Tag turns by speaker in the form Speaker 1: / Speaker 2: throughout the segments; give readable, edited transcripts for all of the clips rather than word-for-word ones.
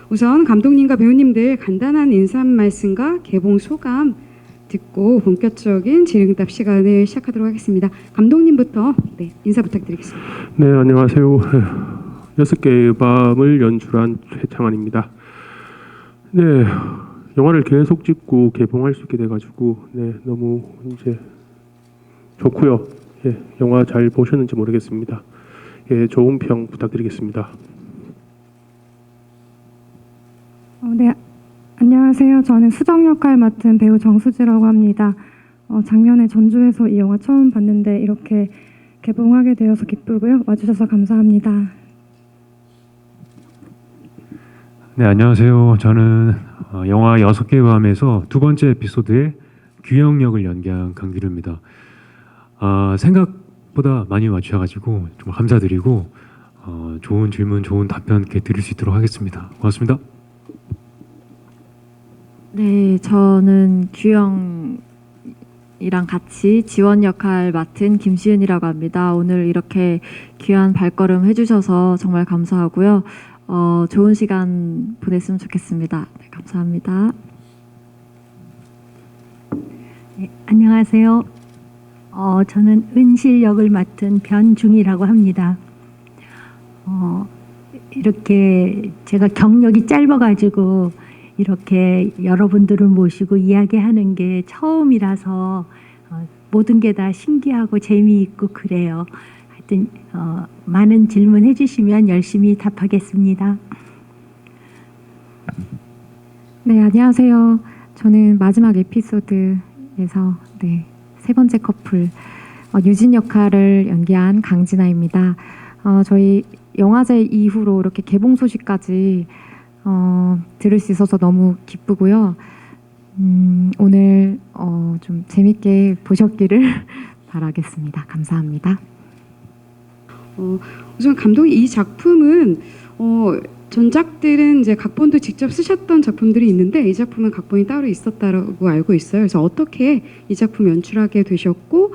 Speaker 1: 우선 감독님과 배우님들 간단한 인사 말씀과 개봉 소감 듣고 본격적인 질의응답 시간을 시작하도록 하겠습니다. 감독님부터 인사 부탁드리겠습니다.
Speaker 2: 네, 안녕하세요. 6개의 밤을 연출한 최창환입니다. 네, 영화를 계속 찍고 개봉할 수 있게 돼가지고 너무 이제 좋고요. 영화 잘 보셨는지 모르겠습니다. 좋은 평 부탁드리겠습니다.
Speaker 3: 네, 안녕하세요. 저는 수정 역할 맡은 배우 정수지라고 합니다. 작년에 전주에서 이 영화 처음 봤는데 이렇게 개봉하게 되어서 기쁘고요. 와주셔서 감사합니다.
Speaker 4: 네, 안녕하세요. 저는 영화 6개의 밤에서 두 번째 에피소드의 규영 역을 연기한 강규류입니다. 생각보다 많이 와주셔가지고 정말 감사드리고 좋은 질문, 좋은 답변 이렇게 드릴 수 있도록 하겠습니다. 고맙습니다.
Speaker 5: 네, 저는 규영이랑 같이 지원 역할 맡은 김시은이라고 합니다. 오늘 이렇게 귀한 발걸음 해주셔서 정말 감사하고요. 좋은 시간 보냈으면 좋겠습니다. 네, 감사합니다.
Speaker 6: 네, 안녕하세요. 저는 은실 역을 맡은 변중이라고 합니다. 이렇게 제가 경력이 짧아가지고 이렇게 여러분들을 모시고 이야기하는 게 처음이라서 모든 게 다 신기하고 재미있고 그래요. 하여튼 많은 질문해 주시면 열심히 답하겠습니다.
Speaker 3: 네, 안녕하세요. 저는 마지막 에피소드에서 세 번째 커플 유진 역할을 연기한 강진아입니다. 저희 영화제 이후로 이렇게 개봉 소식까지 들을 수 있어서 너무 기쁘고요. 오늘 좀 재밌게 보셨기를 바라겠습니다. 감사합니다.
Speaker 1: 우선 감독님, 이 작품은 전작들은 이제 각본도 직접 쓰셨던 작품들이 있는데 이 작품은 각본이 따로 있었다고 알고 있어요. 그래서 어떻게 이 작품 연출하게 되셨고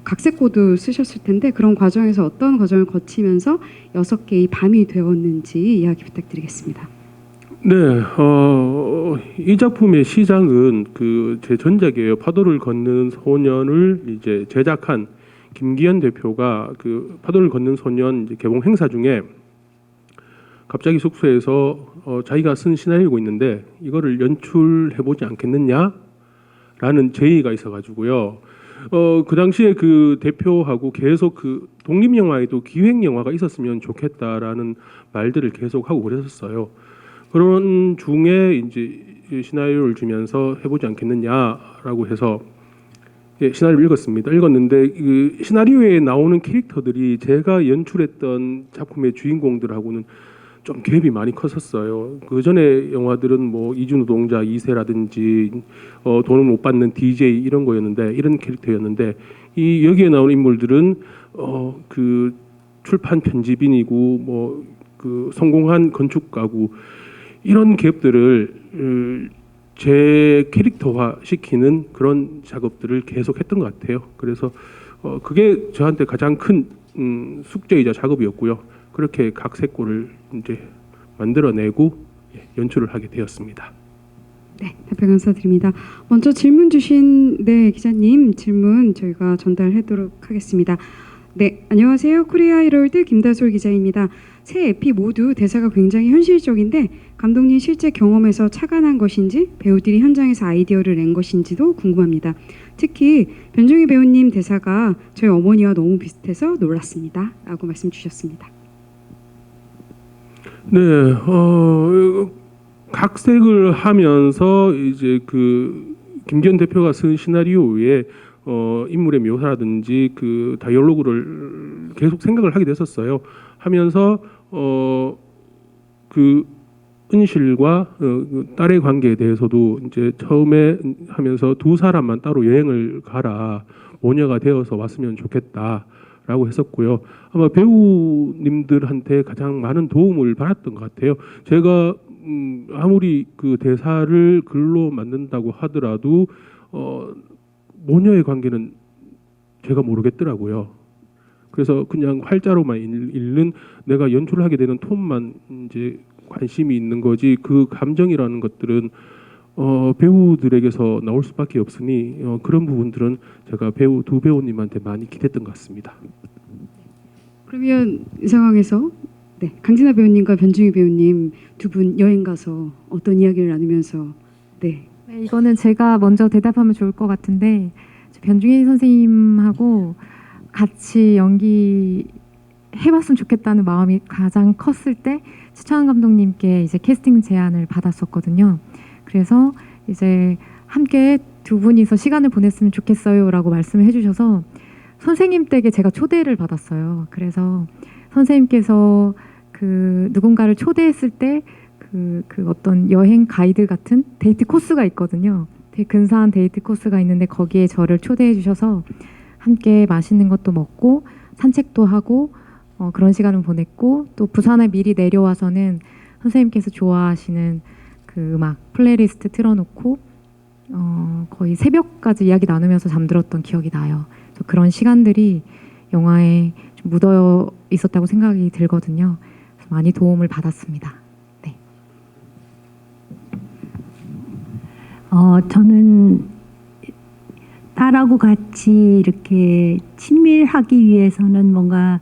Speaker 1: 각색고도 쓰셨을 텐데 그런 과정에서 어떤 과정을 거치면서 6개의 밤이 되었는지 이야기 부탁드리겠습니다.
Speaker 2: 네, 이 작품의 시작은 제 전작이에요. 파도를 걷는 소년을 이제 제작한 김기현 대표가 파도를 걷는 소년 이제 개봉 행사 중에 갑자기 숙소에서 자기가 쓴 시나리오가 있는데 이거를 연출해보지 않겠느냐라는 제의가 있어가지고요. 그 당시에 그 대표하고 계속 독립영화에도 기획영화가 있었으면 좋겠다라는 말들을 계속 하고 그랬었어요. 그런 중에 이제 시나리오를 주면서 해보지 않겠느냐라고 해서 시나리오를 읽었습니다. 읽었는데 그 시나리오에 나오는 캐릭터들이 제가 연출했던 작품의 주인공들하고는 좀 갭이 많이 컸었어요. 그 전에 영화들은 뭐 이주노동자 2세라든지 돈을 못 받는 DJ 이런 거였는데 이런 캐릭터였는데 여기에 나오는 인물들은 그 출판 편집인이고 뭐 성공한 건축 가구 이런 기업들을 제 캐릭터화 시키는 그런 작업들을 계속 했던 것 같아요. 그래서 그게 저한테 가장 큰 숙제이자 작업이었고요. 그렇게 각색고를 이제 만들어내고 연출을 하게 되었습니다.
Speaker 1: 네, 답변 감사드립니다. 먼저 질문 주신 기자님 질문 저희가 전달하도록 하겠습니다. 네, 안녕하세요. 코리아 헤럴드 김다솔 기자입니다. 세 에피 모두 대사가 굉장히 현실적인데 감독님 실제 경험에서 착안한 것인지 배우들이 현장에서 아이디어를 낸 것인지도 궁금합니다. 특히 변종희 배우님 대사가 저희 어머니와 너무 비슷해서 놀랐습니다. 라고 말씀 주셨습니다.
Speaker 2: 네, 각색을 하면서 이제 김기현 대표가 쓴 시나리오에 인물의 묘사라든지 다이얼로그를 계속 생각을 하게 됐었어요. 하면서 은실과 딸의 관계에 대해서도 이제 처음에 하면서 두 사람만 따로 여행을 가라, 모녀가 되어서 왔으면 좋겠다라고 했었고요. 아마 배우님들한테 가장 많은 도움을 받았던 것 같아요. 제가 아무리 대사를 글로 만든다고 하더라도 모녀의 관계는 제가 모르겠더라고요. 그래서 그냥 활자로만 읽는 내가 연출을 하게 되는 톤만 이제 관심이 있는 거지 그 감정이라는 것들은 배우들에게서 나올 수밖에 없으니 그런 부분들은 제가 두 배우님한테 많이 기댔던 것 같습니다.
Speaker 1: 그러면 이 상황에서 네, 강진아 배우님과 변중희 배우님 두 분 여행 가서 어떤 이야기를 나누면서 네.
Speaker 3: 네, 이거는 제가 먼저 대답하면 좋을 것 같은데 변중희 선생님하고 같이 연기 해봤으면 좋겠다는 마음이 가장 컸을 때 추창한 감독님께 이제 캐스팅 제안을 받았었거든요. 그래서 이제 함께 두 분이서 시간을 보냈으면 좋겠어요라고 말씀을 해주셔서 선생님 댁에 제가 초대를 받았어요. 그래서 선생님께서 그 누군가를 초대했을 때 그 어떤 여행 가이드 같은 데이트 코스가 있거든요. 되게 근사한 데이트 코스가 있는데 거기에 저를 초대해 주셔서 함께 맛있는 것도 먹고 산책도 하고 그런 시간을 보냈고 또 부산에 미리 내려와서는 선생님께서 좋아하시는 그 음악 플레이리스트 틀어놓고 거의 새벽까지 이야기 나누면서 잠들었던 기억이 나요. 그래서 그런 시간들이 영화에 좀 묻어 있었다고 생각이 들거든요. 그래서 많이 도움을 받았습니다. 네.
Speaker 6: 저는 딸하고 같이 이렇게 친밀하기 위해서는 뭔가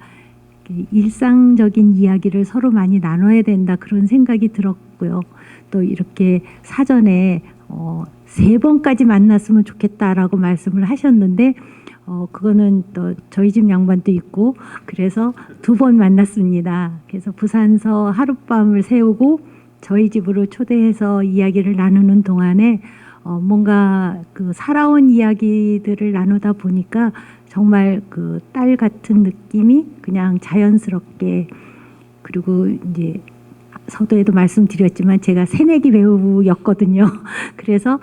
Speaker 6: 이렇게 일상적인 이야기를 서로 많이 나눠야 된다 그런 생각이 들었고요. 또 이렇게 사전에 3번까지 만났으면 좋겠다라고 말씀을 하셨는데 그거는 또 저희 집 양반도 있고 그래서 2번 만났습니다. 그래서 부산서 하룻밤을 새우고 저희 집으로 초대해서 이야기를 나누는 동안에 뭔가 그 살아온 이야기들을 나누다 보니까 정말 그 딸 같은 느낌이 그냥 자연스럽게 그리고 이제 서두에도 말씀드렸지만 제가 새내기 배우였거든요. 그래서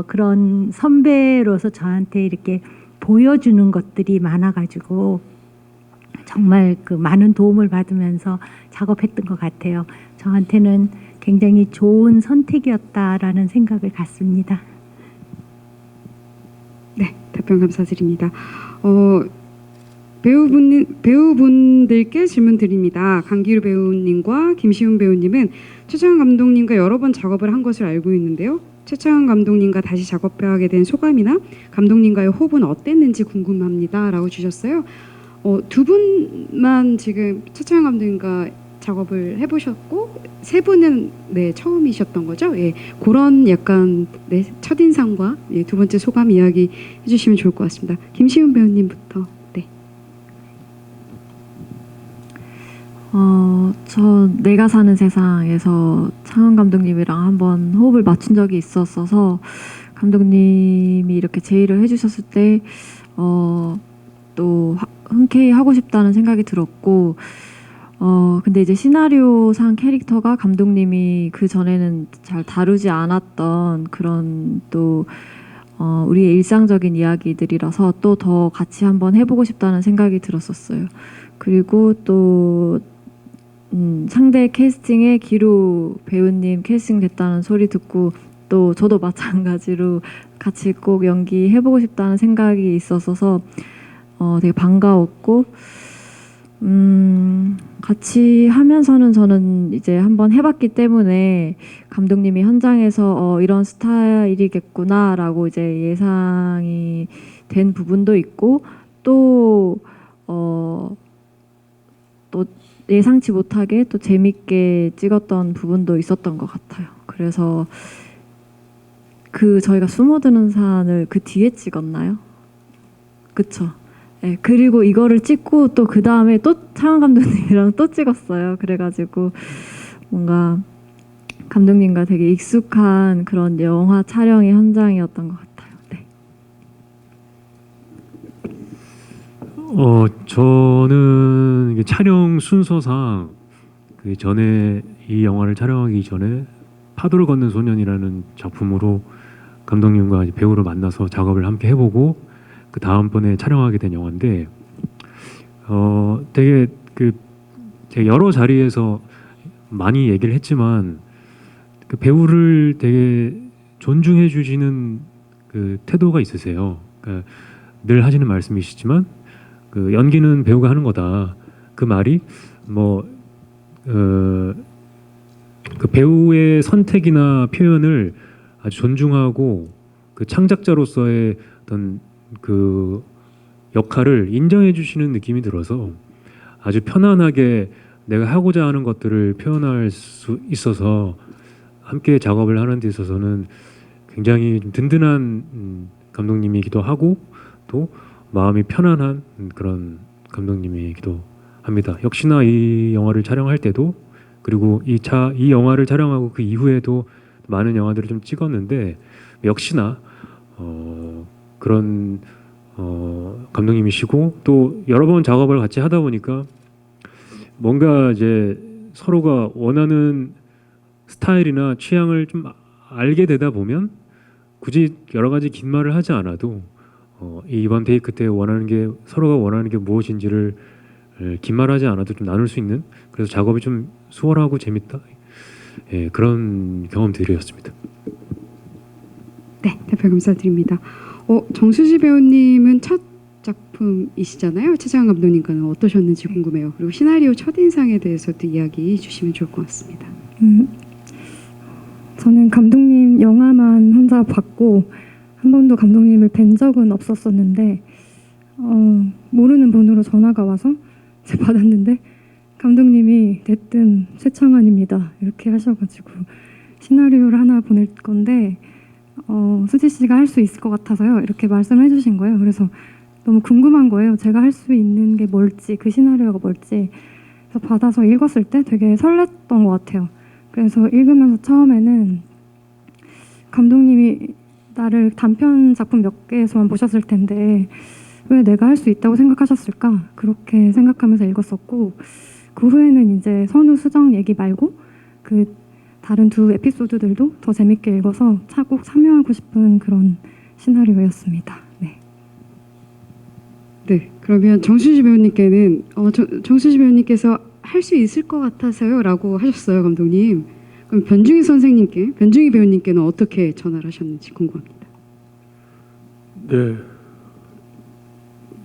Speaker 6: 그런 선배로서 저한테 이렇게 보여주는 것들이 많아가지고 정말 그 많은 도움을 받으면서 작업했던 것 같아요. 저한테는 굉장히 좋은 선택이었다라는 생각을 갖습니다.
Speaker 1: 네, 답변 감사드립니다. 배우분들께 질문 드립니다. 강기루 배우님과 김시훈 배우님은 최창한 감독님과 여러 번 작업을 한 것을 알고 있는데요. 최창한 감독님과 다시 작업하게 된 소감이나 감독님과의 호흡은 어땠는지 궁금합니다. 라고 주셨어요. 두 분만 지금 최창한 감독님과 작업을 해보셨고 세 분은 네, 처음이셨던 거죠? 예, 그런 약간 네, 첫인상과 예, 두 번째 소감 이야기 해주시면 좋을 것 같습니다. 김시훈 배우님부터. 네.
Speaker 5: 저 내가 사는 세상에서 창원 감독님이랑 한번 호흡을 맞춘 적이 있었어서 감독님이 이렇게 제의를 해주셨을 때 또 흔쾌히 하고 싶다는 생각이 들었고 근데 이제 시나리오상 캐릭터가 감독님이 그 전에는 잘 다루지 않았던 그런 또 우리의 일상적인 이야기들이라서 또 더 같이 한번 해보고 싶다는 생각이 들었었어요. 그리고 또 상대 캐스팅에 기루 배우님 캐스팅 됐다는 소리 듣고 또 저도 마찬가지로 같이 꼭 연기해보고 싶다는 생각이 있었어서 되게 반가웠고 같이 하면서는 저는 이제 한번 해봤기 때문에 감독님이 현장에서 이런 스타일이겠구나라고 이제 예상이 된 부분도 있고 또 예상치 못하게 또 재밌게 찍었던 부분도 있었던 것 같아요. 그래서 저희가 숨어드는 산을 그 뒤에 찍었나요? 그쵸? 네, 그리고 이거를 찍고 또 그 다음에 또 창원 감독님이랑 또 찍었어요. 그래가지고 뭔가 감독님과 되게 익숙한 그런 영화 촬영의 현장이었던 것 같아요. 네.
Speaker 4: 저는 이게 촬영 순서상 그 전에 이 영화를 촬영하기 전에 파도를 걷는 소년이라는 작품으로 감독님과 배우를 만나서 작업을 함께 해보고 그 다음번에 촬영하게 된 영화인데 되게 제가 여러 자리에서 많이 얘기를 했지만 그 배우를 되게 존중해 주시는 그 태도가 있으세요. 그러니까 늘 하시는 말씀이시지만 그 연기는 배우가 하는 거다. 그 말이 그 배우의 선택이나 표현을 아주 존중하고 그 창작자로서의 어떤 그 역할을 인정해 주시는 느낌이 들어서 아주 편안하게 내가 하고자 하는 것들을 표현할 수 있어서 함께 작업을 하는 데 있어서는 굉장히 좀 든든한 감독님이기도 하고 또 마음이 편안한 그런 감독님이기도 합니다. 역시나 이 영화를 촬영할 때도 그리고 이 영화를 촬영하고 그 이후에도 많은 영화들을 좀 찍었는데 역시나 그런 감독님이시고 또 여러 번 작업을 같이 하다 보니까 뭔가 이제 서로가 원하는 스타일이나 취향을 좀 알게 되다 보면 굳이 여러 가지 긴 말을 하지 않아도 이번 테이크 때 서로가 원하는 게 무엇인지를 긴 말하지 않아도 좀 나눌 수 있는 그래서 작업이 좀 수월하고 재밌다 예, 그런 경험들이었습니다.
Speaker 1: 네, 대표 감사드립니다. 정수지 배우님은 첫 작품이시잖아요. 최재환 감독님과는 어떠셨는지 궁금해요. 그리고 시나리오 첫인상에 대해서도 이야기 주시면 좋을 것 같습니다.
Speaker 3: 저는 감독님 영화만 혼자 봤고 한 번도 감독님을 뵌 적은 없었었는데 모르는 번호로 전화가 와서 제가 받았는데 감독님이 대뜸 최창환입니다 이렇게 하셔가지고 시나리오를 하나 보낼 건데 수지 씨가 할 수 있을 것 같아서요 이렇게 말씀을 해주신 거예요. 그래서 너무 궁금한 거예요. 제가 할 수 있는 게 뭘지 그 시나리오가 뭘지. 그래서 받아서 읽었을 때 되게 설렜던 것 같아요. 그래서 읽으면서 처음에는 감독님이 나를 단편 작품 몇 개에서만 보셨을 텐데 왜 내가 할 수 있다고 생각하셨을까 그렇게 생각하면서 읽었었고 그 후에는 이제 선우 수정 얘기 말고 그 다른 두 에피소드들도 더 재밌게 읽어서 꼭 참여하고 싶은 그런 시나리오였습니다. 네.
Speaker 1: 네, 그러면 정수지 배우님께는 정수지 배우님께서 할 수 있을 것 같아서요라고 하셨어요, 감독님. 그럼 변중희 배우님께는 어떻게 전화를 하셨는지 궁금합니다.
Speaker 2: 네.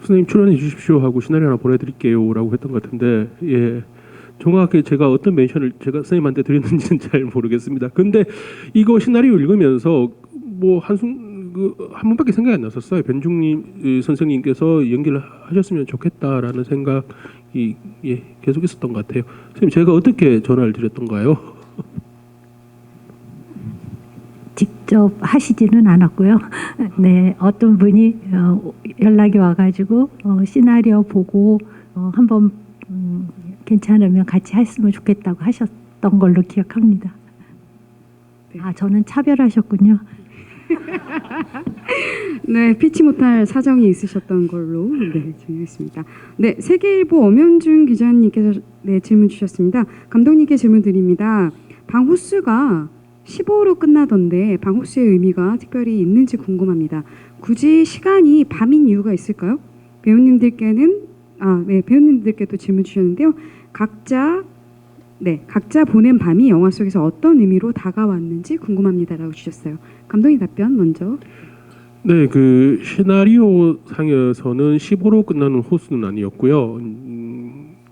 Speaker 2: 선생님 출연해 주십시오 하고 시나리오 하나 보내드릴게요라고 했던 것 같은데 예. 정확하게 제가 어떤 멘션을 제가 선생님한테 드렸는지는 잘 모르겠습니다. 근데 이거 시나리오 읽으면서 뭐 한 번밖에 생각이 안 났었어요. 변중님 선생님께서 연기를 하셨으면 좋겠다라는 생각이 계속 있었던 것 같아요. 선생님 제가 어떻게 전화를 드렸던가요?
Speaker 6: 직접 하시지는 않았고요. 네, 어떤 분이 연락이 와가지고 시나리오 보고 한번 괜찮으면 같이 했으면 좋겠다고 하셨던 걸로 기억합니다.
Speaker 1: 네.
Speaker 6: 아, 저는 차별하셨군요.
Speaker 1: 네, 피치 못할 사정이 있으셨던 걸로 정리했습니다. 네, 세계일보 엄현준 기자님께서 질문 주셨습니다. 감독님께 질문 드립니다. 방 호수가 15로 끝나던데 방 호수의 의미가 특별히 있는지 궁금합니다. 굳이 시간이 밤인 이유가 있을까요? 배우님들께도 질문 주셨는데요. 각자 보낸 밤이 영화 속에서 어떤 의미로 다가왔는지 궁금합니다라고 주셨어요. 감독님 답변 먼저.
Speaker 2: 네, 그 시나리오 상에서는 15로 끝나는 호수는 아니었고요.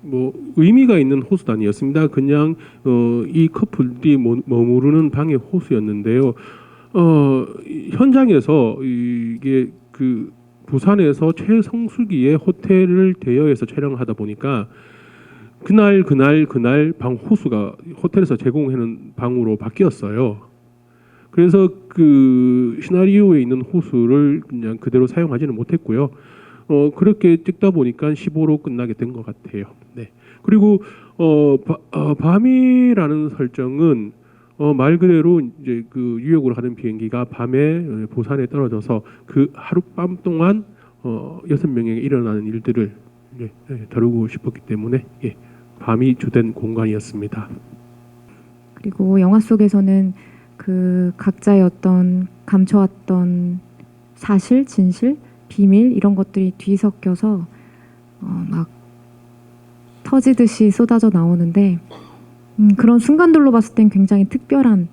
Speaker 2: 뭐 의미가 있는 호수도 아니었습니다. 그냥 이 커플이 머무르는 방의 호수였는데요. 현장에서 이게 그 부산에서 최성수기에 호텔을 대여해서 촬영하다 보니까 그날 방 호수가 호텔에서 제공하는 방으로 바뀌었어요. 그래서 그 시나리오에 있는 호수를 그냥 그대로 사용하지는 못했고요. 그렇게 찍다 보니까 15로 끝나게 된 것 같아요. 네. 그리고 밤이라는 설정은 말 그대로 이제 그 유역으로 하는 비행기가 밤에 부산에 떨어져서 그 하룻밤 동안 6명에게 일어나는 일들을 다루고 싶었기 때문에 밤이 주된 공간이었습니다.
Speaker 7: 그리고 영화 속에서는 그 각자의 어떤 감춰왔던 사실, 진실, 비밀 이런 것들이 뒤섞여서 막 터지듯이 쏟아져 나오는데 그런 순간들로 봤을 땐 굉장히 특별한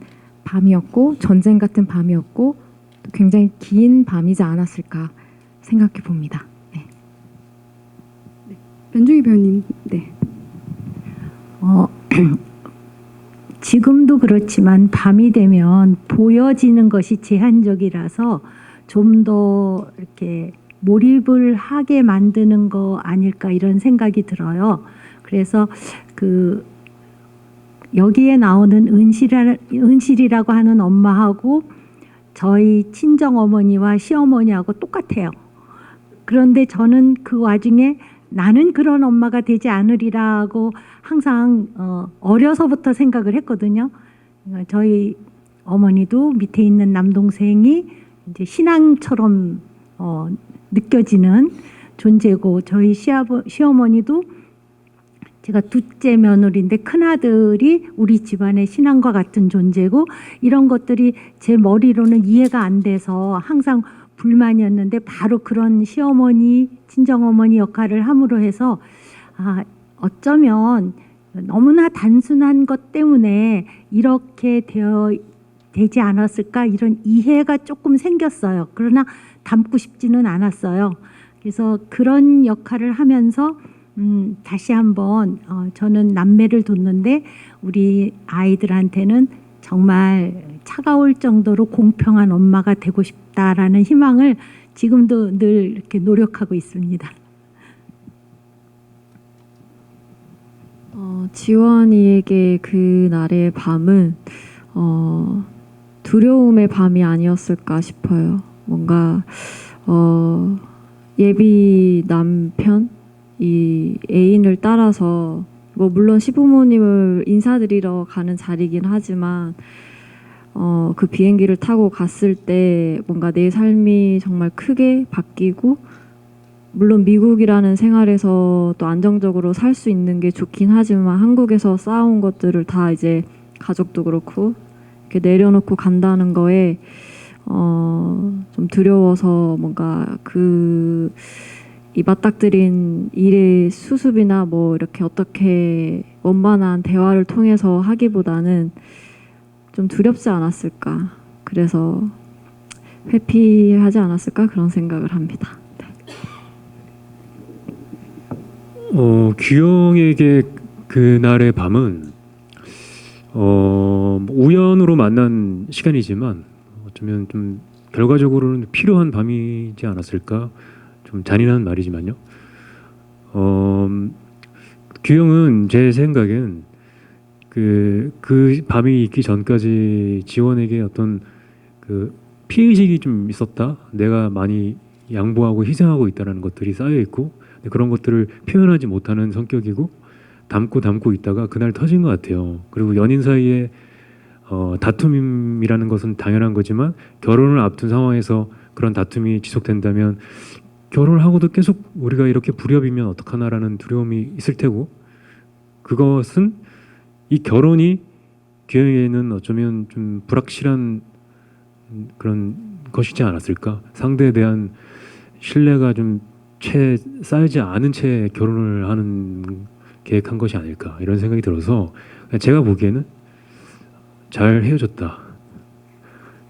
Speaker 7: 밤이었고 전쟁 같은 밤이었고 또 굉장히 긴 밤이지 않았을까 생각해 봅니다. 네.
Speaker 1: 변중희 배우님. 네.
Speaker 6: 지금도 그렇지만 밤이 되면 보여지는 것이 제한적이라서 좀 더 이렇게 몰입을 하게 만드는 거 아닐까 이런 생각이 들어요. 그래서 그 여기에 나오는 은실이라고 하는 엄마하고 저희 친정 어머니와 시어머니하고 똑같아요. 그런데 저는 그 와중에 나는 그런 엄마가 되지 않으리라고 항상 어려서부터 생각을 했거든요. 저희 어머니도 밑에 있는 남동생이 이제 신앙처럼 느껴지는 존재고, 저희 시어머니도 제가 둘째 며느리인데 큰아들이 우리 집안의 신앙과 같은 존재고, 이런 것들이 제 머리로는 이해가 안 돼서 항상 불만이었는데, 바로 그런 시어머니, 친정어머니 역할을 함으로 해서 어쩌면 너무나 단순한 것 때문에 이렇게 되지 않았을까, 이런 이해가 조금 생겼어요. 그러나 닮고 싶지는 않았어요. 그래서 그런 역할을 하면서 다시 한번 저는 남매를 뒀는데 우리 아이들한테는 정말 차가울 정도로 공평한 엄마가 되고 싶다라는 희망을 지금도 늘 이렇게 노력하고 있습니다.
Speaker 5: 지원이에게 그날의 밤은 두려움의 밤이 아니었을까 싶어요. 뭔가 예비 남편, 이 애인을 따라서 뭐 물론 시부모님을 인사드리러 가는 자리긴 하지만 그 비행기를 타고 갔을 때 뭔가 내 삶이 정말 크게 바뀌고, 물론 미국이라는 생활에서 또 안정적으로 살 수 있는 게 좋긴 하지만 한국에서 쌓아온 것들을 다 이제 가족도 그렇고 이렇게 내려놓고 간다는 거에 좀 두려워서 뭔가 이 맞닥뜨린 일의 수습이나 뭐 이렇게 어떻게 원만한 대화를 통해서 하기보다는 좀 두렵지 않았을까, 그래서 회피하지 않았을까 그런 생각을 합니다.
Speaker 4: 규영에게 그날의 밤은 우연으로 만난 시간이지만 어쩌면 좀 결과적으로는 필요한 밤이지 않았을까. 좀 잔인한 말이지만요. 규영은 제 생각엔 그 밤이 있기 전까지 지원에게 어떤 그 피해의식이 좀 있었다. 내가 많이 양보하고 희생하고 있다는 것들이 쌓여 있고, 그런 것들을 표현하지 못하는 성격이고 담고 있다가 그날 터진 것 같아요. 그리고 연인 사이에 다툼이라는 것은 당연한 거지만 결혼을 앞둔 상황에서 그런 다툼이 지속된다면 결혼을 하고도 계속 우리가 이렇게 불협이면 어떡하나라는 두려움이 있을 테고, 그것은 이 결혼이 규영에게는 어쩌면 좀 불확실한 그런 것이지 않았을까. 상대에 대한 신뢰가 좀 쌓이지 않은 채 결혼을 하는 계획한 것이 아닐까, 이런 생각이 들어서 제가 보기에는 잘 헤어졌다.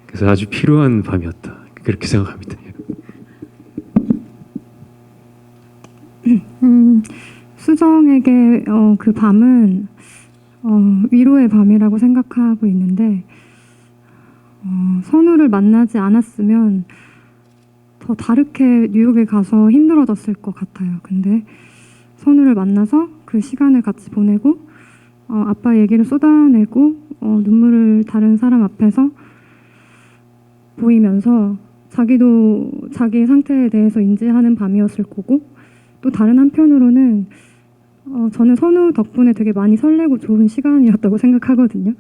Speaker 4: 그래서 아주 필요한 밤이었다, 그렇게 생각합니다.
Speaker 3: 수정에게 그 밤은 위로의 밤이라고 생각하고 있는데, 선우를 만나지 않았으면 더 다르게 뉴욕에 가서 힘들어졌을 것 같아요. 근데 선우를 만나서 그 시간을 같이 보내고 아빠 얘기를 쏟아내고 눈물을 다른 사람 앞에서 보이면서 자기도 자기 상태에 대해서 인지하는 밤이었을 거고, 또 다른 한편으로는 저는 선우 덕분에 되게 많이 설레고 좋은 시간이었다고 생각하거든요.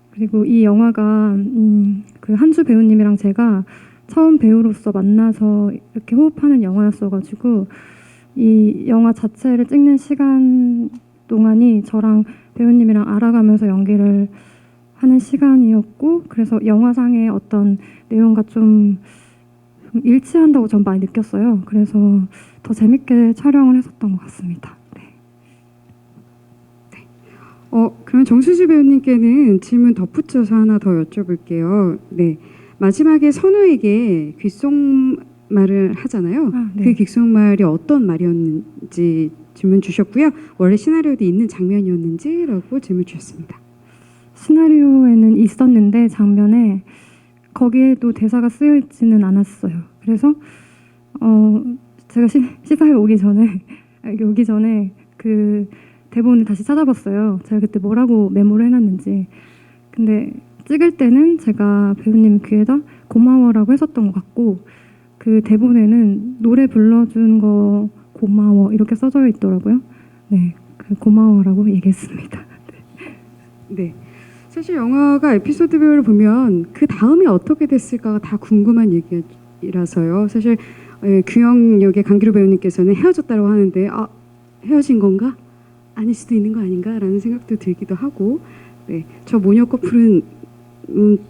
Speaker 3: 그리고 이 영화가 그 한주 배우님이랑 제가 처음 배우로서 만나서 이렇게 호흡하는 영화였어가지고, 이 영화 자체를 찍는 시간 동안이 저랑 배우님이랑 알아가면서 연기를 하는 시간이었고, 그래서 영화상의 어떤 내용과 좀 일치한다고 전 많이 느꼈어요. 그래서 더 재밌게 촬영을 했었던 것 같습니다.
Speaker 1: 그럼 정수지 배우님께는 질문 덧붙여서 하나 더 여쭤볼게요. 네, 마지막에 선우에게 귓속말을 하잖아요.
Speaker 3: 네.
Speaker 1: 그 귓속말이 어떤 말이었는지 질문 주셨고요. 원래 시나리오도 있는 장면이었는지라고 질문 주셨습니다.
Speaker 3: 시나리오에는 있었는데 장면에 거기에도 대사가 쓰여 있지는 않았어요. 그래서 제가 시사회 오기 전에 여기 오기 전에 그 대본을 다시 찾아봤어요. 제가 그때 뭐라고 메모를 해놨는지. 근데 찍을 때는 제가 배우님 귀에다 고마워라고 했었던 것 같고 그 대본에는 노래 불러준 거 고마워 이렇게 써져 있더라고요. 네, 그 고마워라고 얘기했습니다.
Speaker 1: 네. 사실 영화가 에피소드별로 보면 그 다음이 어떻게 됐을까가 다 궁금한 얘기라서요. 사실 규영 역의 강기루 배우님께서는 헤어졌다고 하는데 헤어진 건가? 아닐 수도 있는 거 아닌가라는 생각도 들기도 하고 네, 저 모녀 커플은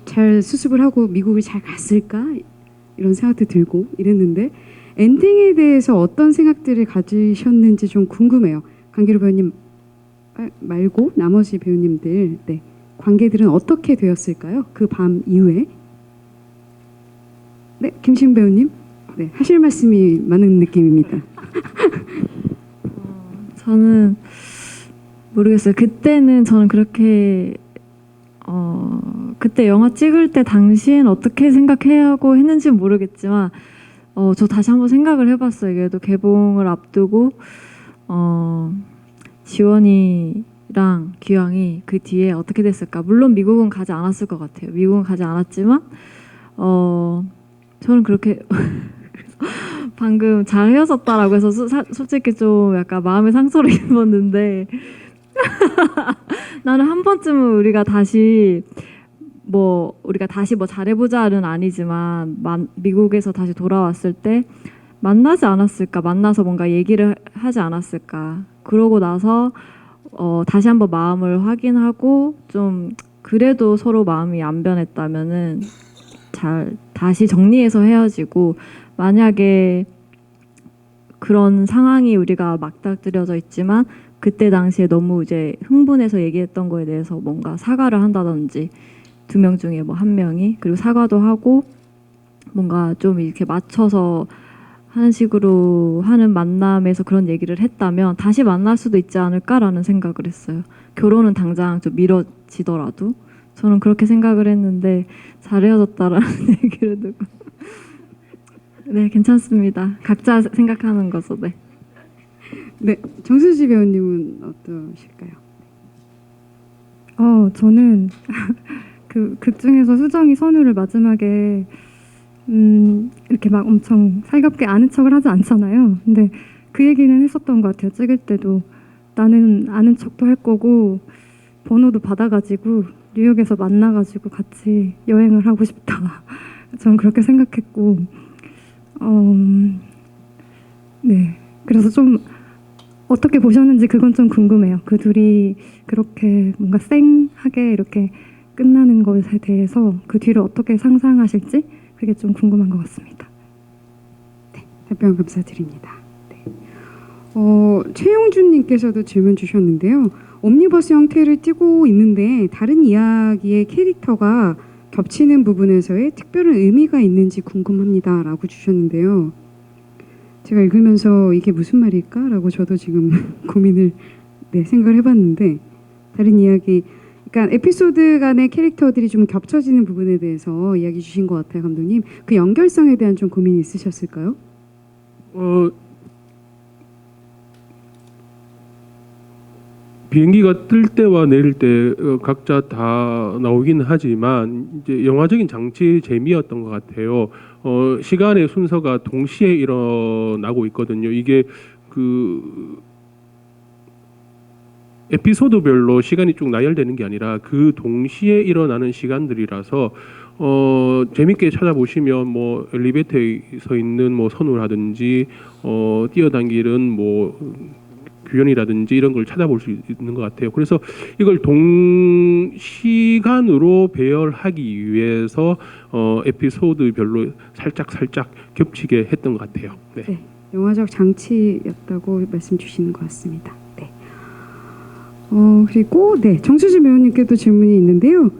Speaker 1: 잘 수습을 하고 미국을 잘 갔을까? 이런 생각도 들고 이랬는데 엔딩에 대해서 어떤 생각들을 가지셨는지 좀 궁금해요. 강기루 배우님 말고 나머지 배우님들 네, 관계들은 어떻게 되었을까요? 그 밤 이후에 네, 김신 배우님 네, 하실 말씀이 많은 느낌입니다.
Speaker 5: 저는 모르겠어요. 그때는 저는 그렇게 그때 영화 찍을 때 당시엔 어떻게 생각하고 했는지는 모르겠지만 저 다시 한번 생각을 해봤어요. 그래도 개봉을 앞두고 지원이랑 규영이 그 뒤에 어떻게 됐을까? 물론 미국은 가지 않았을 것 같아요. 미국은 가지 않았지만 저는 그렇게 방금 잘 헤어졌다라고 해서 솔직히 좀 약간 마음의 상처를 입었는데 나는 한 번쯤은 우리가 다시 뭐 잘해보자는 아니지만 미국에서 다시 돌아왔을 때 만나지 않았을까? 만나서 뭔가 얘기를 하지 않았을까? 그러고 나서 다시 한번 마음을 확인하고 좀 그래도 서로 마음이 안 변했다면은 잘 다시 정리해서 헤어지고 만약에 그런 상황이 우리가 맞닥뜨려져 있지만 그때 당시에 너무 이제 흥분해서 얘기했던 거에 대해서 뭔가 사과를 한다든지 2명 중에 뭐 1명이 그리고 사과도 하고 뭔가 좀 이렇게 맞춰서 하는 식으로 하는 만남에서 그런 얘기를 했다면 다시 만날 수도 있지 않을까라는 생각을 했어요. 결혼은 당장 좀 미뤄지더라도 저는 그렇게 생각을 했는데 잘 헤어졌다라는 얘기를 듣고 네, 괜찮습니다. 각자 생각하는 거죠. 네.
Speaker 1: 네, 정수지 배우님은 어떠실까요?
Speaker 3: 저는 그 극 중에서 수정이 선우를 마지막에 이렇게 막 엄청 살갑게 아는 척을 하지 않잖아요. 근데 그 얘기는 했었던 것 같아요. 찍을 때도 나는 아는 척도 할 거고 번호도 받아가지고 뉴욕에서 만나가지고 같이 여행을 하고 싶다. 저는 그렇게 생각했고 네. 그래서 좀 어떻게 보셨는지 그건 좀 궁금해요. 그 둘이 그렇게 뭔가 쌩하게 이렇게 끝나는 것에 대해서 그 뒤를 어떻게 상상하실지 그게 좀 궁금한 것 같습니다.
Speaker 1: 네, 답변 감사드립니다. 네. 최용준님께서도 질문 주셨는데요. 옴니버스 형태를 띠고 있는데 다른 이야기의 캐릭터가 겹치는 부분에서의 특별한 의미가 있는지 궁금합니다라고 주셨는데요. 제가 읽으면서 이게 무슨 말일까라고 저도 지금 고민을 생각을 해봤는데 다른 이야기, 그러니까 에피소드 간의 캐릭터들이 좀 겹쳐지는 부분에 대해서 이야기 주신 것 같아요, 감독님. 그 연결성에 대한 좀 고민이 있으셨을까요?
Speaker 2: 비행기가 뜰 때와 내릴 때 각자 다 나오긴 하지만 이제 영화적인 장치의 재미였던 것 같아요. 시간의 순서가 동시에 일어나고 있거든요. 이게 그 에피소드별로 시간이 쭉 나열되는 게 아니라 그 동시에 일어나는 시간들이라서 재밌게 찾아보시면 뭐 엘리베이터에 서 있는 뭐 선우라든지 뛰어당기는 뭐 규현이라든지 이런 걸 찾아볼 수 있는 것 같아요. 그래서 이걸 동시간으로 배열하기 위해서 에피소드별로 살짝 겹치게 했던 것 같아요. 네.
Speaker 1: 네, 영화적 장치였다고 말씀 주시는 것 같습니다. 네. 그리고 정수진 배우님께도 질문이 있는데요.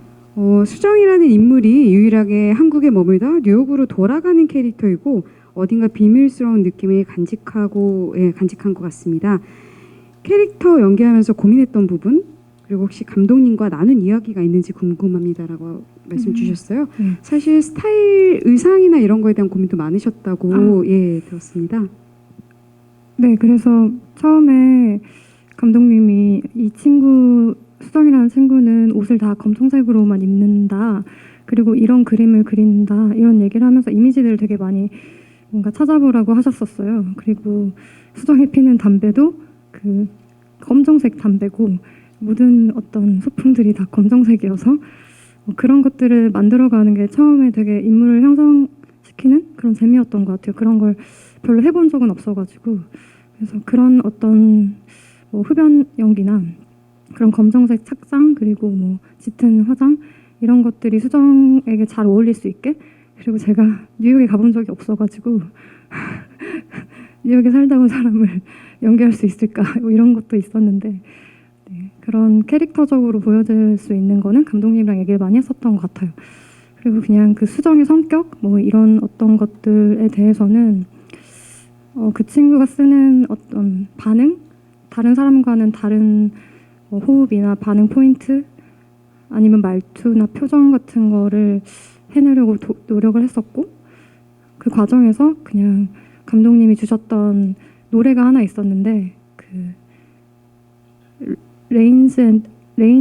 Speaker 1: 수정이라는 인물이 유일하게 한국에 머물다 뉴욕으로 돌아가는 캐릭터이고 어딘가 비밀스러운 느낌이 간직한 것 같습니다. 캐릭터 연기하면서 고민했던 부분 그리고 혹시 감독님과 나눈 이야기가 있는지 궁금합니다라고 말씀 주셨어요.
Speaker 3: 네.
Speaker 1: 사실 스타일, 의상이나 이런 거에 대한 고민도 많으셨다고 예 들었습니다.
Speaker 3: 네, 그래서 처음에 감독님이 이 친구 수정이라는 친구는 옷을 다 검정색으로만 입는다. 그리고 이런 그림을 그린다. 이런 얘기를 하면서 이미지들을 되게 많이 뭔가 찾아보라고 하셨었어요. 그리고 수정이 피는 담배도 그 검정색 담배고 모든 어떤 소품들이 다 검정색이어서 그런 것들을 만들어가는 게 처음에 되게 인물을 형성시키는 그런 재미였던 것 같아요. 그런 걸 별로 해본 적은 없어가지고 그래서 그런 어떤 뭐 흡연 연기나 그런 검정색 착장 그리고 뭐 짙은 화장 이런 것들이 수정에게 잘 어울릴 수 있게 그리고 제가 뉴욕에 가본 적이 없어가지고 뉴욕에 살다 온 사람을 연기할 수 있을까 뭐 이런 것도 있었는데 네, 그런 캐릭터적으로 보여줄 수 있는 거는 감독님이랑 얘기를 많이 했었던 것 같아요. 그리고 그냥 그 수정의 성격 뭐 이런 어떤 것들에 대해서는 그 친구가 쓰는 어떤 반응 다른 사람과는 다른 뭐 호흡이나 반응 포인트 아니면 말투나 표정 같은 거를 해내려고 노력을 했었고 그 과정에서 그냥 감독님이 주셨던 노래가 하나 있었는데 그 레인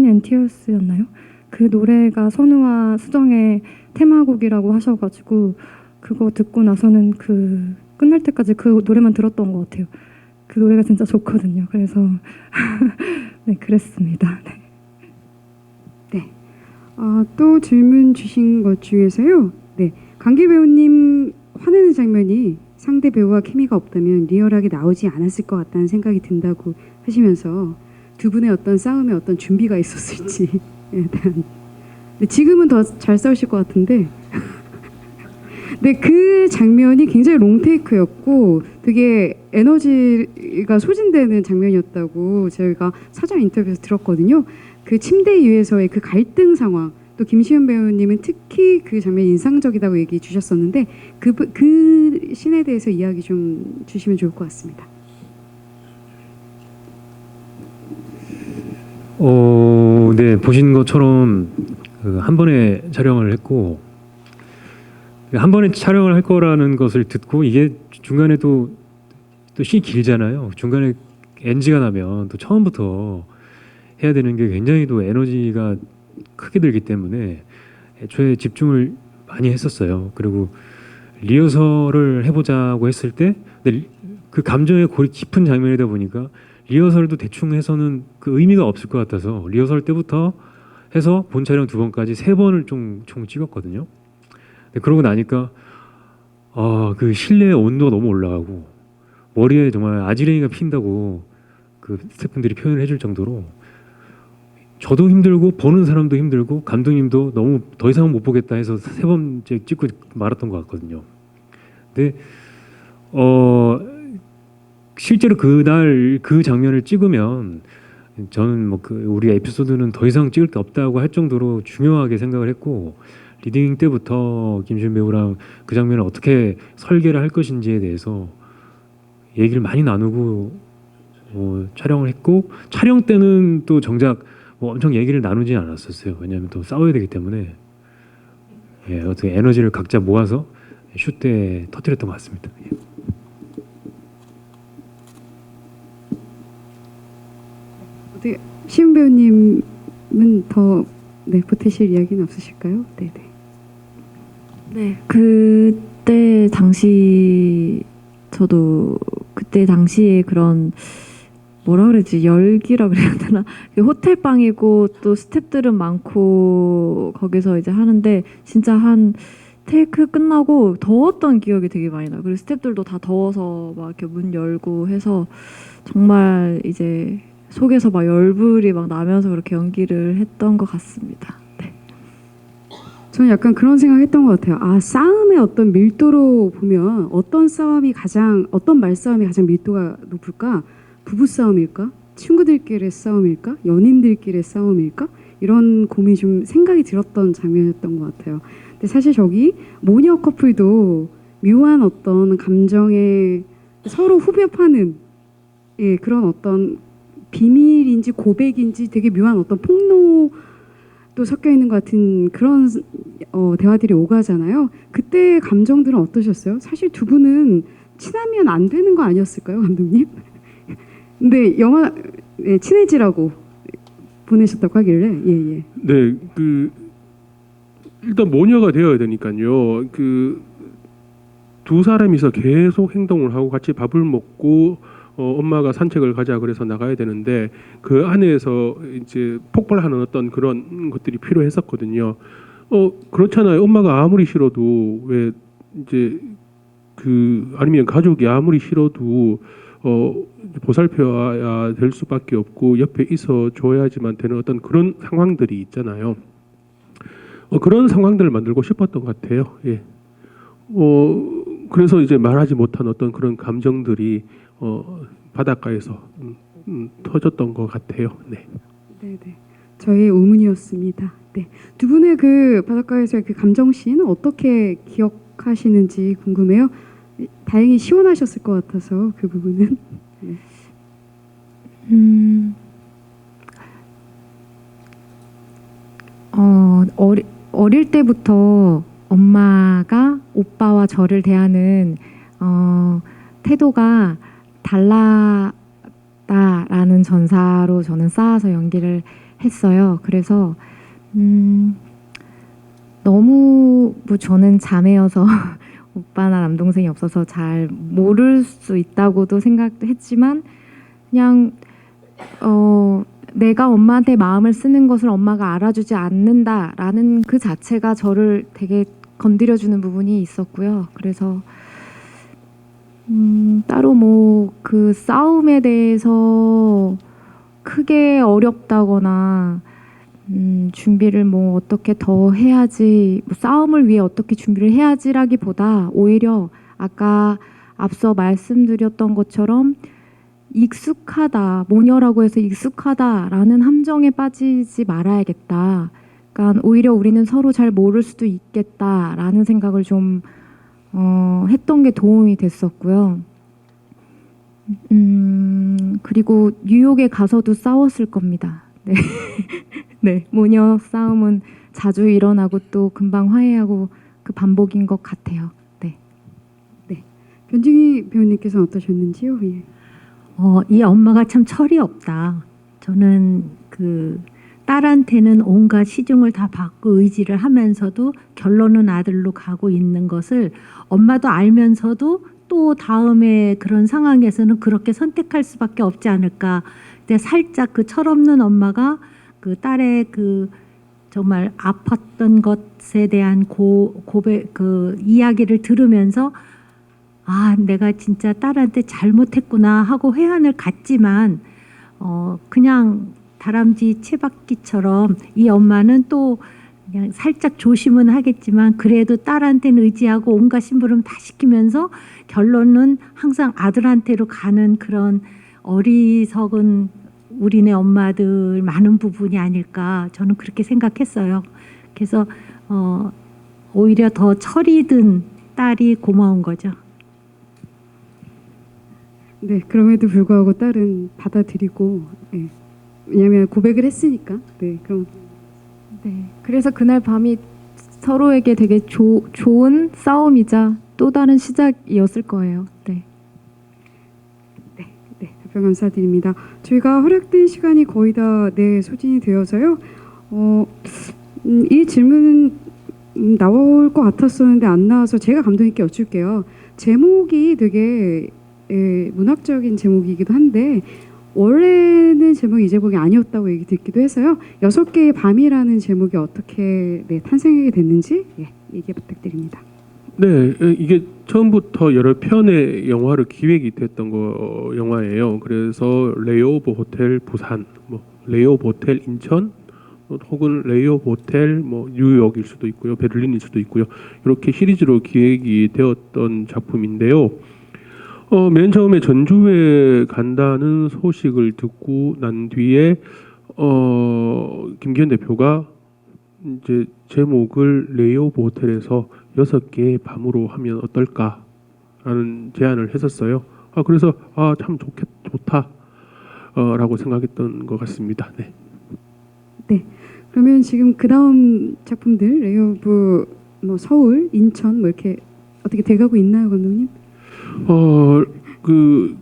Speaker 3: 앤 티어스였나요? 그 노래가 선우와 수정의 테마곡이라고 하셔가지고 그거 듣고 나서는 그 끝날 때까지 그 노래만 들었던 것 같아요. 그 노래가 진짜 좋거든요. 그래서 네 그랬습니다. 네.
Speaker 1: 또 질문 주신 것 중에서요. 네, 강길 배우님 화내는 장면이 상대 배우와 케미가 없다면 리얼하게 나오지 않았을 것 같다는 생각이 든다고 하시면서 두 분의 어떤 싸움에 어떤 준비가 있었을지에 대한 네, 지금은 더 잘 싸우실 것 같은데 네, 그 장면이 굉장히 롱테이크였고 되게 에너지가 소진되는 장면이었다고 저희가 사전 인터뷰에서 들었거든요. 그 침대 위에서의 그 갈등 상황 또 김시현 배우님은 특히 그 장면이 인상적이다고 얘기해 주셨었는데 그 씬에 대해서 이야기 좀 주시면 좋을 것 같습니다.
Speaker 4: 네, 보신 것처럼 한 번에 촬영을 했고 한 번에 촬영을 할 거라는 것을 듣고 이게 중간에 또 씬이 길잖아요. 중간에 NG가 나면 또 처음부터 해야 되는 게 굉장히 또 에너지가 크게 들기 때문에 애초에 집중을 많이 했었어요. 그리고 리허설을 해보자고 했을 때 근데 그 감정의 골이 깊은 장면이다 보니까 리허설도 대충 해서는 그 의미가 없을 것 같아서 리허설 때부터 해서 본 촬영 2번까지 3번을 총 찍었거든요. 그러고 나니까 그 실내의 온도가 너무 올라가고 머리에 정말 아지랭이가 핀다고 그 스태프분들이 표현을 해줄 정도로 저도 힘들고 보는 사람도 힘들고 감독님도 너무 더 이상은 못 보겠다 해서 3번째 찍고 말았던 것 같거든요. 근데 실제로 그날 그 장면을 찍으면 저는 뭐 그 우리 에피소드는 더 이상 찍을 게 없다고 할 정도로 중요하게 생각을 했고 리딩 때부터 김시현 배우랑 그 장면을 어떻게 설계를 할 것인지에 대해서 얘기를 많이 나누고 촬영을 했고 촬영 때는 또 정작 뭐 엄청 얘기를 나누지 않았었어요. 왜냐하면 또 싸워야 되기 때문에 어떻게 에너지를 각자 모아서 슛 때 터뜨렸던 것 같습니다.
Speaker 1: 어떻게 시훈 배우님은 더 보태실 이야기는 없으실까요? 네네.
Speaker 5: 네, 그때 당시 저도 그때 당시에 그런 뭐라 그러지 열기라 그래야 되나 그 호텔 방이고 또 스태프들은 많고 거기서 이제 하는데 진짜 한 테이크 끝나고 더웠던 기억이 되게 많이 나요. 그리고 스태프들도 다 더워서 막 이렇게 문 열고 해서 정말 이제 속에서 막 열불이 막 나면서 그렇게 연기를 했던 것 같습니다. 네.
Speaker 1: 저는 약간 그런 생각했던 것 같아요. 싸움의 어떤 밀도로 보면 어떤 말싸움이 가장 밀도가 높을까? 부부 싸움일까? 친구들끼리의 싸움일까? 연인들끼리의 싸움일까? 이런 고민이 좀 생각이 들었던 장면이었던 것 같아요. 근데 사실 저기 모녀 커플도 묘한 어떤 감정에 서로 후벼파는 그런 어떤 비밀인지 고백인지 되게 묘한 어떤 폭로도 섞여 있는 것 같은 그런 대화들이 오가잖아요. 그때 감정들은 어떠셨어요? 사실 두 분은 친하면 안 되는 거 아니었을까요, 감독님? 근데 영화 친해지라고 보내셨다고 하길래 예.
Speaker 2: 네, 그 일단 모녀가 되어야 되니까요. 그 두 사람이서 계속 행동을 하고 같이 밥을 먹고 엄마가 산책을 가자 그래서 나가야 되는데 그 안에서 이제 폭발하는 어떤 그런 것들이 필요했었거든요. 그렇잖아요. 엄마가 아무리 싫어도 왜 이제 그 아니면 가족이 아무리 싫어도 보살펴야 될 수밖에 없고 옆에 있어 줘야지만 되는 어떤 그런 상황들이 있잖아요. 그런 상황들을 만들고 싶었던 것 같아요. 예. 그래서 이제 말하지 못한 어떤 그런 감정들이 바닷가에서 터졌던 것 같아요. 네.
Speaker 1: 네네. 저의 의문이었습니다. 네. 두 분의 그 바닷가에서의 그 감정씬 어떻게 기억하시는지 궁금해요. 다행히 시원하셨을 것 같아서 그 부분은. 네.
Speaker 7: 어릴 때부터 엄마가 오빠와 저를 대하는 태도가 달랐다라는 전사로 저는 쌓아서 연기를 했어요. 그래서 너무 뭐 저는 자매여서 오빠나 남동생이 없어서 잘 모를 수 있다고도 생각했지만 그냥 내가 엄마한테 마음을 쓰는 것을 엄마가 알아주지 않는다라는 그 자체가 저를 되게 건드려주는 부분이 있었고요. 그래서 따로 뭐 그 싸움에 대해서 크게 어렵다거나 준비를 뭐 어떻게 더 해야지, 뭐 싸움을 위해 어떻게 준비를 해야지라기보다 오히려 아까 앞서 말씀드렸던 것처럼 익숙하다, 모녀라고 해서 익숙하다라는 함정에 빠지지 말아야겠다. 그러니까 오히려 우리는 서로 잘 모를 수도 있겠다라는 생각을 좀 했던 게 도움이 됐었고요. 그리고 뉴욕에 가서도 싸웠을 겁니다. 네. 네, 모녀 싸움은 자주 일어나고 또 금방 화해하고 그 반복인 것 같아요. 네.
Speaker 1: 변진희 배우님께서는 어떠셨는지요? 예.
Speaker 6: 이 엄마가 참 철이 없다. 저는 그 딸한테는 온갖 시중을 다 받고 의지를 하면서도 결론은 아들로 가고 있는 것을 엄마도 알면서도 또 다음에 그런 상황에서는 그렇게 선택할 수밖에 없지 않을까. 근데 살짝 그 철없는 엄마가 그 딸의 그 정말 아팠던 것에 대한 고백 그 이야기를 들으면서 아, 내가 진짜 딸한테 잘못했구나 하고 회한을 갖지만 그냥 다람쥐 채바퀴처럼 이 엄마는 또 그냥 살짝 조심은 하겠지만 그래도 딸한테는 의지하고 온갖 심부름 다 시키면서 결론은 항상 아들한테로 가는 그런 어리석은 우리네 엄마들 많은 부분이 아닐까 저는 그렇게 생각했어요. 그래서 오히려 더 철이 든 딸이 고마운 거죠.
Speaker 1: 네, 그럼에도 불구하고 딸은 받아들이고, 네. 왜냐하면 고백을 했으니까. 네, 그럼.
Speaker 7: 네. 그래서 그날 밤이 서로에게 되게 좋은 싸움이자 또 다른 시작이었을 거예요. 네.
Speaker 1: 네, 답변 감사드립니다. 저희가 허락된 시간이 거의 다 소진이 되어서요. 이 질문은 나올 것 같았었는데 안 나와서 제가 감독님께 여쭐게요. 제목이 되게 문학적인 제목이기도 한데 원래는 제목이 이 제목이 아니었다고 얘기 듣기도 해서요. 6개의 밤이라는 제목이 어떻게 탄생하게 됐는지 얘기 부탁드립니다.
Speaker 2: 네, 이게 처음부터 여러 편의 영화로 기획이 됐던 영화예요. 그래서 레이오버 호텔 부산, 뭐 레이오버 호텔 인천, 혹은 레이오버 호텔 뭐 뉴욕일 수도 있고요, 베를린일 수도 있고요. 이렇게 시리즈로 기획이 되었던 작품인데요. 맨 처음에 전주에 간다는 소식을 듣고 난 뒤에 김기현 대표가 이제 제목을 레이오버 호텔에서 6개의 밤으로 하면 어떨까라는 제안을 했었어요. 그래서 참 좋다. 라고 생각했던 것 같습니다. 네.
Speaker 1: 그러면 지금 그 다음 작품들 레이어 오브 뭐 서울, 인천 뭐 이렇게 어떻게 돼가고 있나요, 감독님?
Speaker 2: 그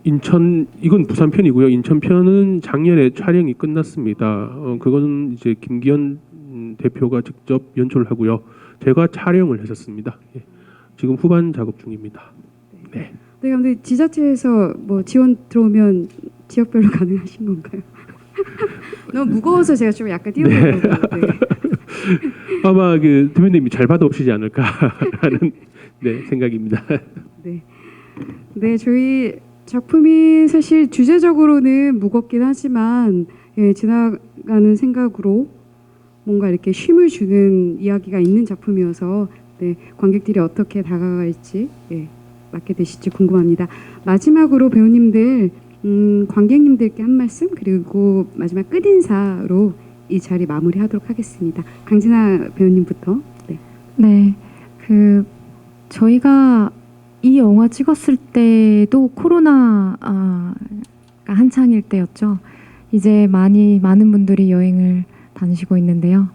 Speaker 2: 인천 이건 부산 편이고요. 인천 편은 작년에 촬영이 끝났습니다. 그건 이제 김기현 대표가 직접 연출하고요. 제가 촬영을 했었습니다. 예. 지금 후반 작업 중입니다. 네.
Speaker 1: 네, 감독님 지자체에서 뭐 지원 들어오면 지역별로 가능하신 건가요? 너무 무거워서 제가 좀 약간 띄워보려고. 네.
Speaker 2: 아마 그 대표님이 잘 받아오시지 않을까라는 네, 생각입니다.
Speaker 1: 네, 저희 작품이 사실 주제적으로는 무겁긴 하지만 예, 지나가는 생각으로 뭔가 이렇게 쉼을 주는 이야기가 있는 작품이어서 네, 관객들이 어떻게 다가갈지 예, 맡게 되실지 궁금합니다. 마지막으로 배우님들 관객님들께 한 말씀 그리고 마지막 끝인사로 이 자리 마무리하도록 하겠습니다. 강진아 배우님부터. 네.
Speaker 7: 네, 그 저희가 이 영화 찍었을 때도 코로나가 한창일 때였죠. 이제 많은 분들이 여행을 다니시고 있는데요.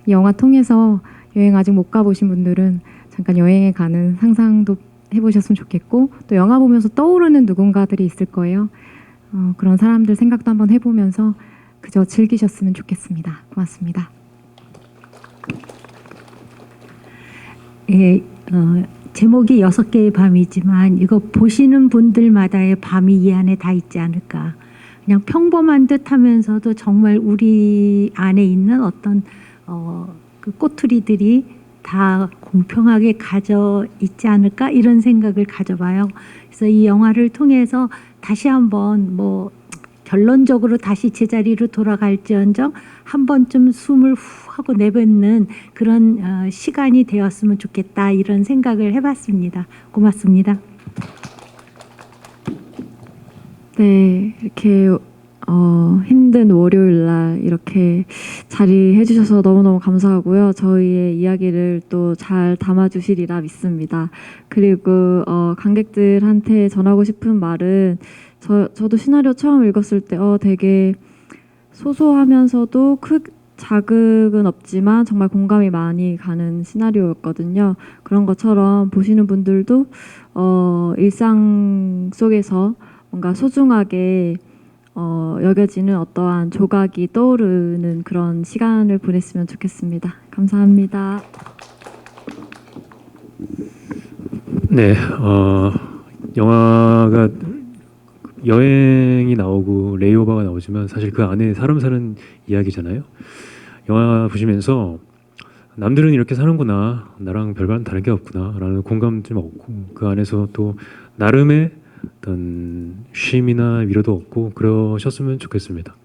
Speaker 7: 이 영화 통해서 여행 아직 못 가보신 분들은 잠깐 여행에 가는 상상도 해보셨으면 좋겠고 또 영화 보면서 떠오르는 누군가들이 있을 거예요. 그런 사람들 생각도 한번 해보면서 그저 즐기셨으면 좋겠습니다. 고맙습니다.
Speaker 6: 예, 제목이 6개의 밤이지만 이거 보시는 분들마다의 밤이 이 안에 다 있지 않을까. 그냥 평범한 듯 하면서도 정말 우리 안에 있는 어떤 그 꼬투리들이 다 공평하게 가져 있지 않을까 이런 생각을 가져봐요. 그래서 이 영화를 통해서 다시 한번 뭐 결론적으로 다시 제자리로 돌아갈지언정 한 번쯤 숨을 후 하고 내뱉는 그런 시간이 되었으면 좋겠다 이런 생각을 해봤습니다. 고맙습니다.
Speaker 5: 네, 이렇게 힘든 월요일 날 이렇게 자리해 주셔서 너무너무 감사하고요. 저희의 이야기를 또 잘 담아주시리라 믿습니다. 그리고 관객들한테 전하고 싶은 말은 저도 시나리오 처음 읽었을 때 되게 소소하면서도 자극은 없지만 정말 공감이 많이 가는 시나리오였거든요. 그런 것처럼 보시는 분들도 일상 속에서 뭔가 소중하게 여겨지는 어떠한 조각이 떠오르는 그런 시간을 보냈으면 좋겠습니다. 감사합니다.
Speaker 4: 네, 영화가 여행이 나오고 레이오버가 나오지만 사실 그 안에 사람 사는 이야기잖아요. 영화 보시면서 남들은 이렇게 사는구나, 나랑 별반 다른 게 없구나라는 공감 좀 얻고 그 안에서 또 나름의 어떤 쉼이나 위로도 얻고 그러셨으면 좋겠습니다.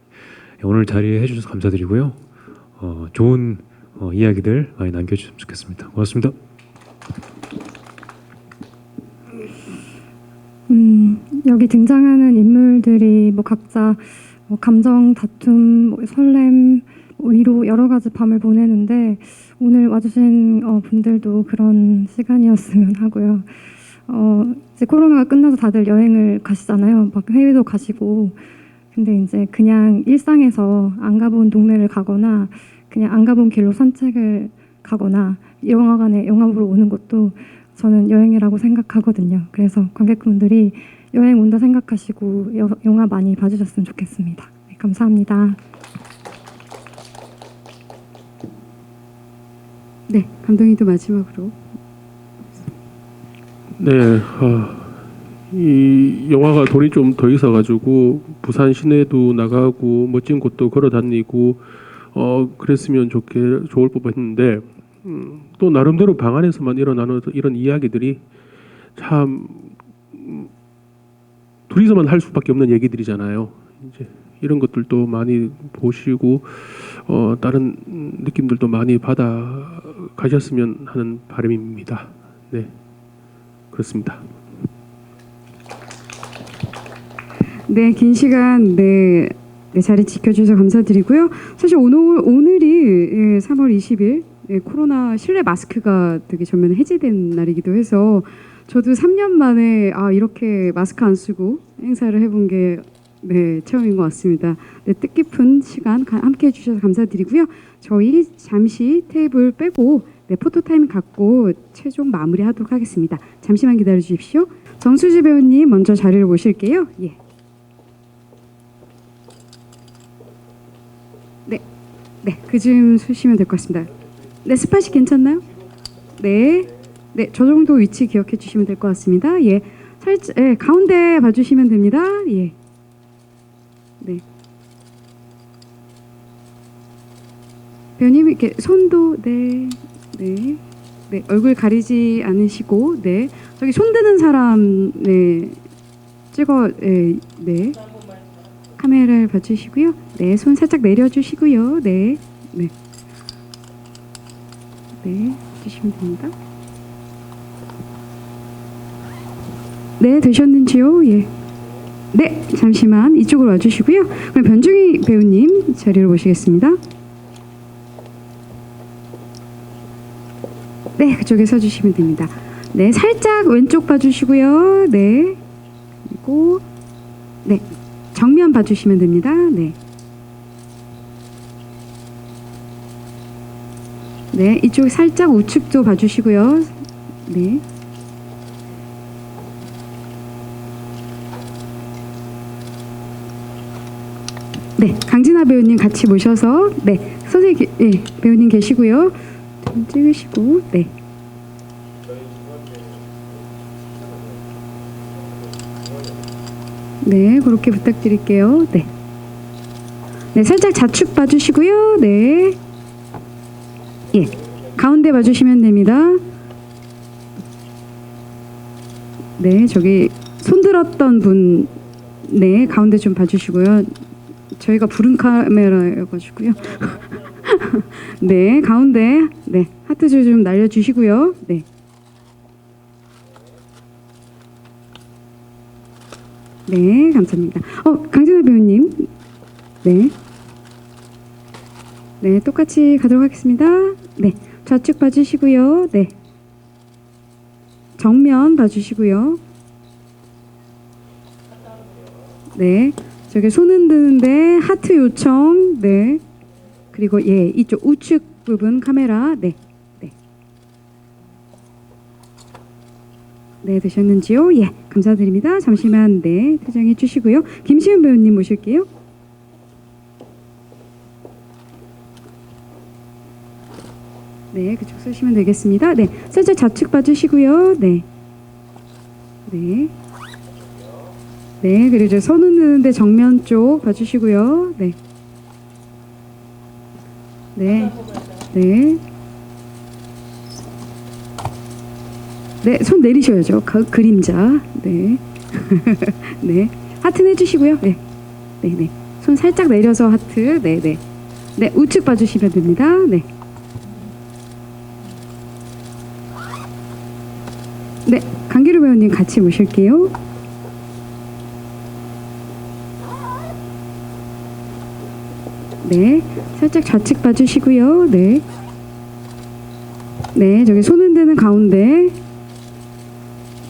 Speaker 4: 오늘 자리에 해주셔서 감사드리고요. 좋은 이야기들 많이 남겨주셨으면 좋겠습니다. 고맙습니다.
Speaker 3: 여기 등장하는 인물들이 뭐 각자 뭐 감정, 다툼, 뭐 설렘, 뭐 위로 여러 가지 밤을 보내는데 오늘 와주신 분들도 그런 시간이었으면 하고요. 이제 코로나가 끝나서 다들 여행을 가시잖아요. 막 해외도 가시고. 근데 이제 그냥 일상에서 안 가본 동네를 가거나 그냥 안 가본 길로 산책을 가거나 영화관에 영화 보러 오는 것도 저는 여행이라고 생각하거든요. 그래서 관객분들이 여행 온다 생각하시고 영화 많이 봐주셨으면 좋겠습니다. 네, 감사합니다.
Speaker 1: 네, 감독님도 마지막으로.
Speaker 2: 네, 이 영화가 돈이 좀 더 있어가지고 부산 시내도 나가고 멋진 곳도 걸어 다니고 그랬으면 좋을 법했는데 또 나름대로 방 안에서만 일어나는 이런 이야기들이 참 둘이서만 할 수밖에 없는 얘기들이잖아요. 이제 이런 것들도 많이 보시고 다른 느낌들도 많이 받아 가셨으면 하는 바람입니다. 네, 그렇습니다.
Speaker 1: 네, 긴 시간 네 자리 지켜주셔서 감사드리고요. 사실 오늘이 3월 20일 코로나 실내 마스크가 되게 전면 해제된 날이기도 해서 저도 3년 만에 이렇게 마스크 안 쓰고 행사를 해본 게 네, 처음인 것 같습니다. 네, 뜻깊은 시간 함께 해주셔서 감사드리고요. 저희 잠시 테이블 빼고 네, 포토타임 갖고 최종 마무리하도록 하겠습니다. 잠시만 기다려 주십시오. 정수지 배우님 먼저 자리를 모실게요. 예. 네, 그쯤 서시면 될 것 같습니다. 네, 스팟이 괜찮나요? 네, 네, 저 정도 위치 기억해 주시면 될 것 같습니다. 예, 살짝, 예, 가운데 봐주시면 됩니다. 예, 네. 배우님 이렇게 손도 네, 네, 네, 얼굴 가리지 않으시고, 네, 저기 손 드는 사람, 네, 찍어, 네. 카메라를 봐주시고요. 네, 손 살짝 내려주시고요. 네, 네, 네, 주시면 됩니다. 네, 되셨는지요? 예. 네, 잠시만 이쪽으로 와주시고요. 그럼 변중희 배우님 자리로 모시겠습니다. 네, 그쪽에 서주시면 됩니다. 네, 살짝 왼쪽 봐주시고요. 네, 그리고 네. 정면 봐주시면 됩니다. 네. 네, 이쪽 살짝 우측도 봐주시고요. 네. 네, 강진아 배우님 같이 모셔서 네, 선생님, 네, 배우님 계시고요. 좀 찍으시고, 네. 네, 그렇게 부탁드릴게요. 네. 네, 살짝 좌측 봐주시고요. 네. 예, 가운데 봐주시면 됩니다. 네, 저기 손 들었던 분, 네, 가운데 좀 봐주시고요. 저희가 부른 카메라여가지고요. 네, 가운데, 네, 하트 좀 날려주시고요. 네. 네, 감사합니다. 강진아 배우님. 네. 네, 똑같이 가도록 하겠습니다. 네, 좌측 봐주시고요. 네. 정면 봐주시고요. 네, 저기 손 흔드는데 하트 요청. 네. 그리고 예, 이쪽 우측 부분 카메라. 네. 네. 네, 되셨는지요? 예, 감사드립니다. 잠시만 네, 퇴장해 주시고요. 김시은 배우님 모실게요. 네, 그쪽 쓰시면 되겠습니다. 네, 살짝 좌측 봐주시고요. 네. 네. 네, 그리고 이제 손 흔드는데 정면 쪽 봐주시고요. 네. 네. 네. 네, 손 내리셔야죠. 그림자. 네. 네. 하트 내주시고요. 네. 네, 네. 손 살짝 내려서 하트. 네, 네. 네, 우측 봐주시면 됩니다. 네. 네, 강기루 배우님 같이 모실게요. 네, 살짝 좌측 봐주시고요. 네. 네, 저기 손 흔드는 가운데.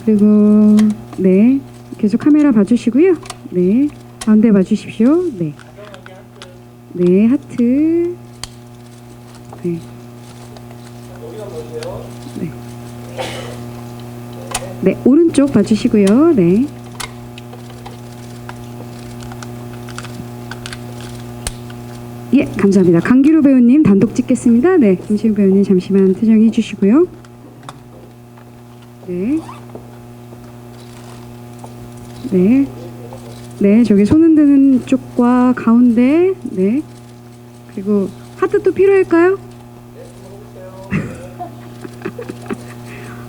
Speaker 1: 그리고 네, 계속 카메라 봐주시고요. 네, 가운데 봐주십시오. 네. 네, 하트. 네. 네. 네, 오른쪽 봐주시고요. 네. 예, 감사합니다. 강기루 배우님 단독 찍겠습니다. 네, 김시우 배우님 잠시만 퇴장해 주시고요. 네. 네. 네, 저기 손 흔드는 쪽과 가운데. 네. 그리고 하트 또 필요할까요?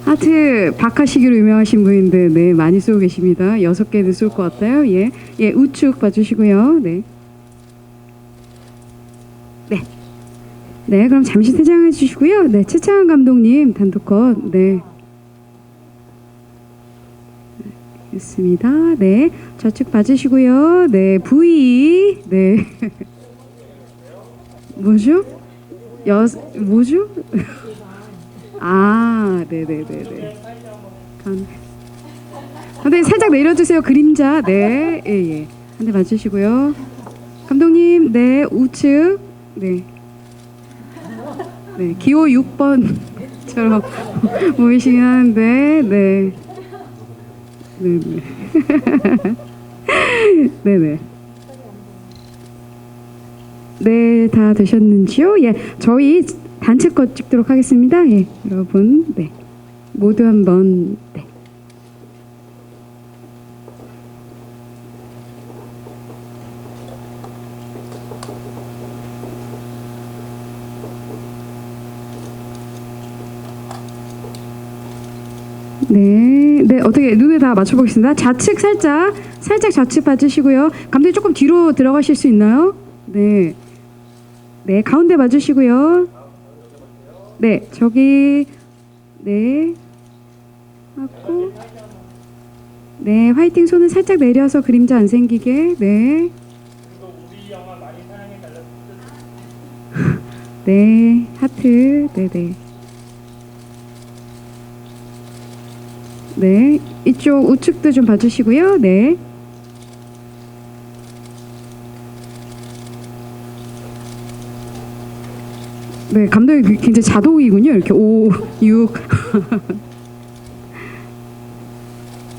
Speaker 1: 하트 박하시기로 유명하신 분인데 네, 많이 쏘고 계십니다. 6개는 쏠 것 같아요. 예. 예, 우측 봐주시고요. 네. 네. 네, 그럼 잠시 퇴장해 주시고요. 네, 최창원 감독님 단독 컷. 네. 있습니다. 네, 좌측 봐주시고요. 네, V. 네. 뭐죠? 뭐죠? 아, 네네네네. 근데 살짝 내려주세요. 그림자. 네, 예, 예. 한 대 맞으시고요. 감독님, 네, 우측, 네, 네, 기호 6번처럼 보이시긴 하는데, 네, 네, 네, 네, 네. 네, 다 되셨는지요? 예, 저희 단체 거 찍도록 하겠습니다. 예, 여러분, 네, 모두 한번, 네. 네, 네, 어떻게 눈에 다 맞춰보겠습니다. 좌측 살짝 좌측 봐주시고요. 감독님 조금 뒤로 들어가실 수 있나요? 네, 네, 가운데 봐주시고요. 네, 저기, 네, 하고, 네, 화이팅 손은 살짝 내려서 그림자 안 생기게, 네. 네, 하트, 네, 네. 네, 이쪽 우측도 좀 봐주시고요. 네. 네, 감독이 굉장히 자동이군요. 이렇게 5, 6.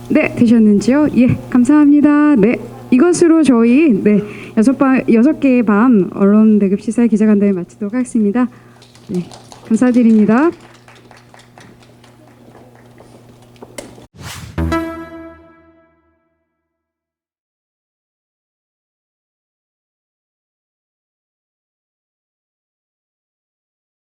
Speaker 1: 네, 되셨는지요? 예, 감사합니다. 네, 이것으로 저희 네 6개의 밤 언론 대급 시사의 기자간담회 마치도록 하겠습니다. 네, 감사드립니다.